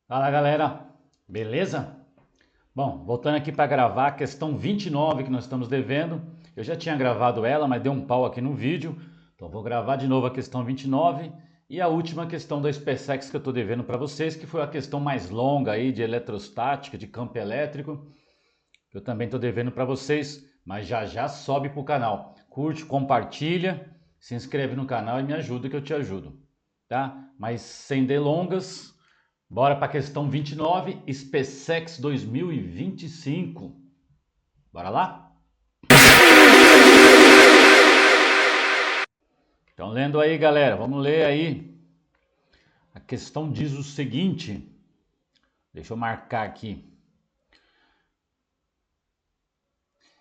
Fala galera, beleza? Bom, voltando aqui para gravar a questão 29 que nós estamos devendo. Eu já tinha gravado ela, mas deu um pau aqui no vídeo. Então vou gravar de novo a questão 29 e a última questão da SpaceX que eu estou devendo para vocês, que foi a questão mais longa aí de eletrostática, de campo elétrico, que eu também estou devendo para vocês, mas já já sobe para o canal. Curte, compartilha, se inscreve no canal e me ajuda que eu te ajudo, tá? Mas sem delongas, bora para a questão 29, SpaceX 2025. Bora lá? Então, lendo aí, galera, vamos ler aí. A questão diz o seguinte, deixa eu marcar aqui.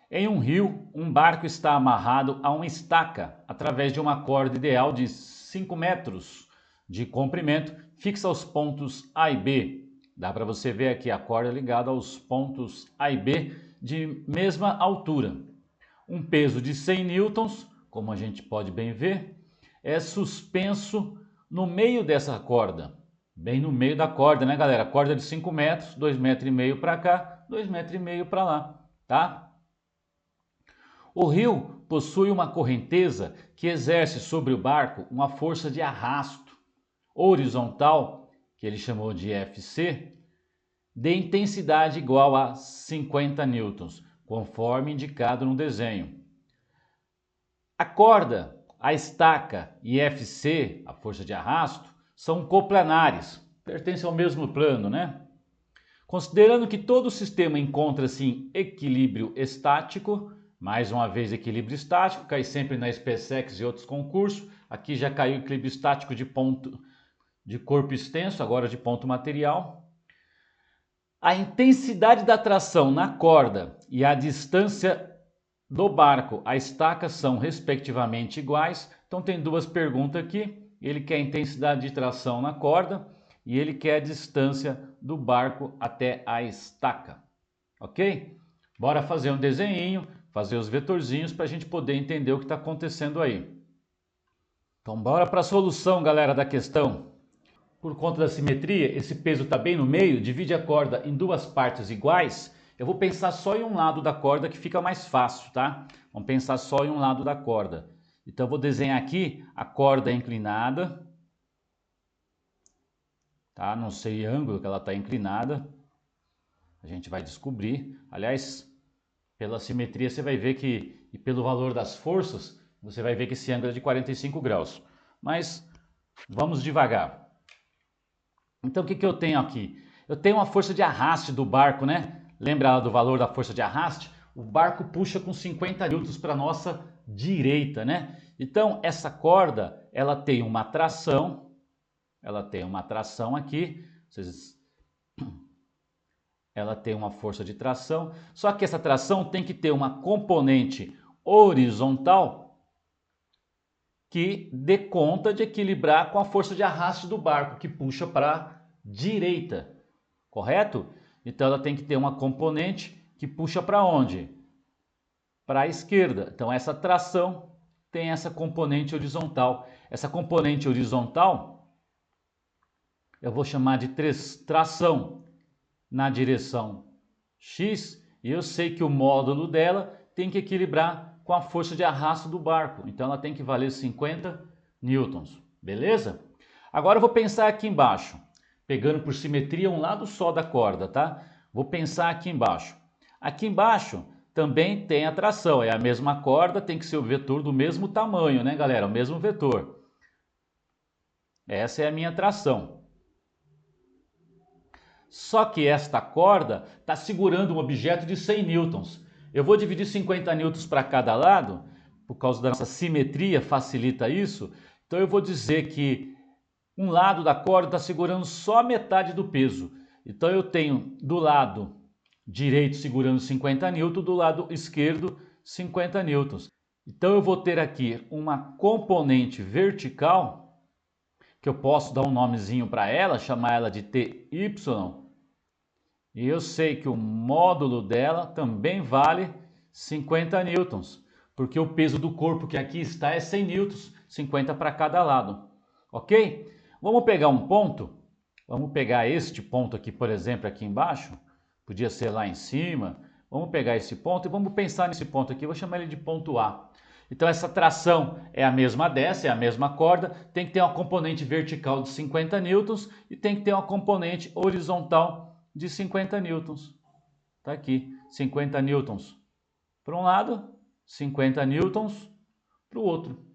Em um rio, um barco está amarrado a uma estaca através de uma corda ideal de 5 metros de comprimento, fixa aos pontos A e B. Dá para você ver aqui a corda ligada aos pontos A e B de mesma altura. Um peso de 100 newtons, como a gente pode bem ver, é suspenso no meio dessa corda. Bem no meio da corda, né, galera? Corda de 5 metros, 2,5 metros para cá, 2,5 metros para lá, tá? O rio possui uma correnteza que exerce sobre o barco uma força de arrasto horizontal, que ele chamou de FC, de intensidade igual a 50 newtons, conforme indicado no desenho. A corda, a estaca e FC, a força de arrasto, são coplanares, pertencem ao mesmo plano, né? Considerando que todo o sistema encontra-se em equilíbrio estático, mais uma vez equilíbrio estático, cai sempre na SpaceX e outros concursos, aqui já caiu equilíbrio estático de ponto de corpo extenso, agora de ponto material. A intensidade da tração na corda e a distância do barco à estaca são respectivamente iguais. Então tem duas perguntas aqui, ele quer a intensidade de tração na corda e ele quer a distância do barco até a estaca, ok? Bora fazer um desenho, fazer os vetorzinhos para a gente poder entender o que está acontecendo aí. Então bora para a solução, galera, da questão. Por conta da simetria, esse peso está bem no meio, divide a corda em duas partes iguais. Eu vou pensar só em um lado da corda que fica mais fácil, tá? Vamos pensar só em um lado da corda. Então eu vou desenhar aqui a corda inclinada, tá? Não sei o ângulo que ela está inclinada. A gente vai descobrir. Aliás, pela simetria você vai ver que, e pelo valor das forças, você vai ver que esse ângulo é de 45 graus. Mas vamos devagar. Então o que eu tenho aqui? Eu tenho uma força de arraste do barco, né? Lembra do valor da força de arraste? O barco puxa com 50 newtons para a nossa direita, né? Então essa corda, ela tem uma tração aqui, ela tem uma força de tração, só que essa tração tem que ter uma componente horizontal que dê conta de equilibrar com a força de arraste do barco, que puxa para a direita, correto? Então ela tem que ter uma componente que puxa para onde? Para a esquerda. Então essa tração tem essa componente horizontal. Essa componente horizontal eu vou chamar de tração na direção X, e eu sei que o módulo dela tem que equilibrar com a força de arrasto do barco. Então ela tem que valer 50 newtons, beleza? Agora eu vou pensar aqui embaixo, pegando por simetria um lado só da corda, tá? Vou pensar aqui embaixo. Aqui embaixo também tem a tração, é a mesma corda, tem que ser o vetor do mesmo tamanho, né, galera? O mesmo vetor. Essa é a minha tração. Só que esta corda está segurando um objeto de 100 newtons. Eu vou dividir 50 newtons para cada lado, por causa da nossa simetria, facilita isso. Então eu vou dizer que um lado da corda está segurando só metade do peso. Então eu tenho do lado direito segurando 50 newtons, do lado esquerdo 50 newtons. Então eu vou ter aqui uma componente vertical, que eu posso dar um nomezinho para ela, chamar ela de TY, e eu sei que o módulo dela também vale 50 newtons, porque o peso do corpo que aqui está é 100 newtons, 50 para cada lado, ok? Vamos pegar um ponto Vamos pegar este ponto aqui, por exemplo, aqui embaixo. Podia ser lá em cima. Vamos pegar esse ponto e vamos pensar nesse ponto aqui. Eu vou chamar ele de ponto A. Então essa tração é a mesma dessa, é a mesma corda. Tem que ter uma componente vertical de 50 newtons e tem que ter uma componente horizontal de 50 newtons. Está aqui, 50 newtons para um lado, 50 newtons para o outro.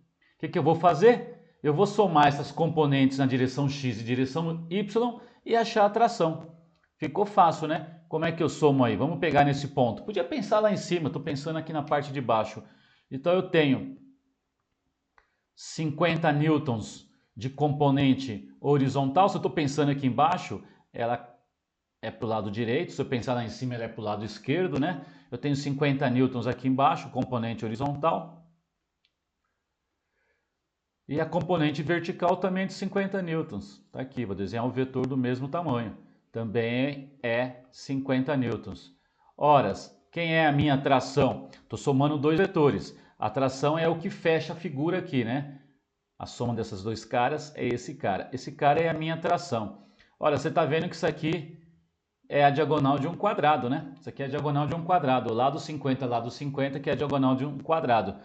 O que eu vou fazer? Eu vou somar essas componentes na direção X e direção Y e achar a tração. Ficou fácil, né? Como é que eu somo aí? Vamos pegar nesse ponto. Podia pensar lá em cima, estou pensando aqui na parte de baixo. Então eu tenho 50 newtons de componente horizontal. Se eu estou pensando aqui embaixo, ela é para o lado direito. Se eu pensar lá em cima, ela é para o lado esquerdo, né? Eu tenho 50 newtons aqui embaixo, componente horizontal. E a componente vertical também é de 50 newtons. Está aqui, vou desenhar um vetor do mesmo tamanho. Também é 50 newtons. Horas, quem é a minha tração? Estou somando dois vetores. A tração é o que fecha a figura aqui, né? A soma dessas dois caras é esse cara. Esse cara é a minha tração. Olha, você está vendo que isso aqui é a diagonal de um quadrado, né? Isso aqui é a diagonal de um quadrado. Lado 50, lado 50, que é a diagonal de um quadrado.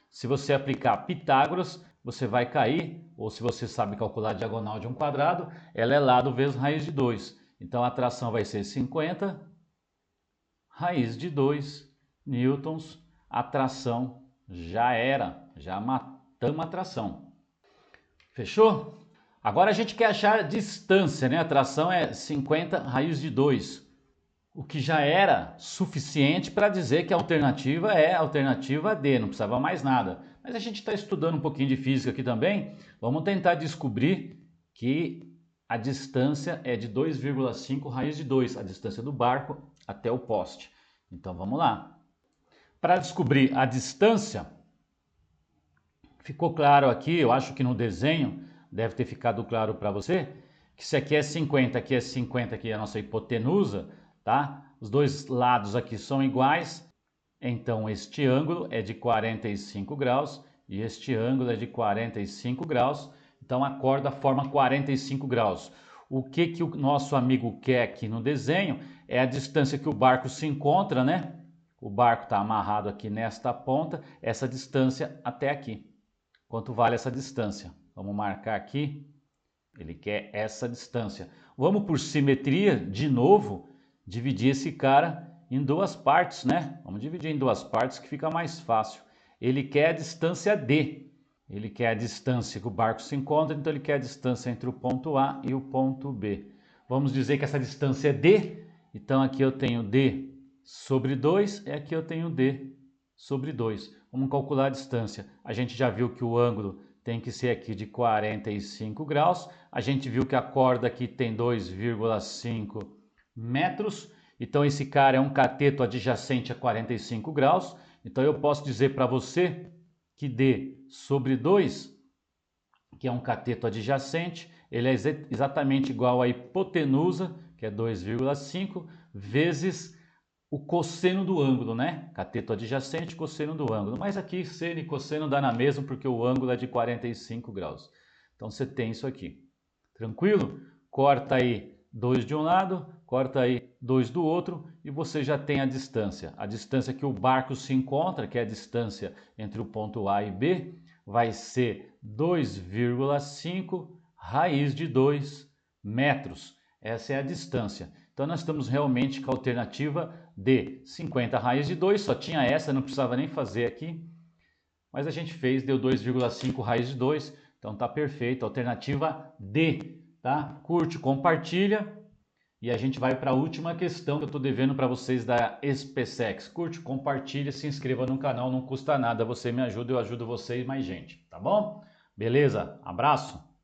Se você aplicar Pitágoras, você vai cair, ou se você sabe calcular a diagonal de um quadrado, ela é lado vezes raiz de 2. Então a tração vai ser 50 raiz de 2 newtons. A tração já era, já matamos a tração. Fechou? Agora a gente quer achar a distância, né? A tração é 50 raiz de 2. O que já era suficiente para dizer que a alternativa é a alternativa D, não precisava mais nada. Mas a gente está estudando um pouquinho de física aqui também, vamos tentar descobrir que a distância é de 2,5 raiz de 2, a distância do barco até o poste. Então vamos lá. Para descobrir a distância, ficou claro aqui, eu acho que no desenho deve ter ficado claro para você, que se aqui é 50, aqui é 50, aqui é a nossa hipotenusa, tá? Os dois lados aqui são iguais, então este ângulo é de 45 graus e este ângulo é de 45 graus, então a corda forma 45 graus. O que o nosso amigo quer aqui no desenho é a distância que o barco se encontra, né? O barco está amarrado aqui nesta ponta, essa distância até aqui. Quanto vale essa distância? Vamos marcar aqui, ele quer essa distância. Vamos por simetria, de novo, dividir esse cara em duas partes, né? Vamos dividir em duas partes que fica mais fácil. Ele quer a distância D. Ele quer a distância que o barco se encontra, então ele quer a distância entre o ponto A e o ponto B. Vamos dizer que essa distância é D. Então aqui eu tenho D sobre 2 e aqui eu tenho D sobre 2. Vamos calcular a distância. A gente já viu que o ângulo tem que ser aqui de 45 graus. A gente viu que a corda aqui tem 2,5 metros. Então esse cara é um cateto adjacente a 45 graus. Então eu posso dizer para você que D sobre 2, que é um cateto adjacente, ele é exatamente igual à hipotenusa, que é 2,5, vezes o cosseno do ângulo, né? Cateto adjacente, cosseno do ângulo. Mas aqui seno e cosseno dá na mesma porque o ângulo é de 45 graus. Então você tem isso aqui. Tranquilo? Corta aí 2 de um lado, corta aí 2 do outro e você já tem a distância. A distância que o barco se encontra, que é a distância entre o ponto A e B, vai ser 2,5 raiz de 2 metros. Essa é a distância. Então nós estamos realmente com a alternativa D, 50 raiz de 2, só tinha essa, não precisava nem fazer aqui. Mas a gente fez, deu 2,5 raiz de 2, então tá perfeito, alternativa D, tá? Curte, compartilha e a gente vai para a última questão que eu estou devendo para vocês da SpaceX. Curte, compartilha, se inscreva no canal, não custa nada, você me ajuda, eu ajudo você e mais gente, tá bom? Beleza? Abraço!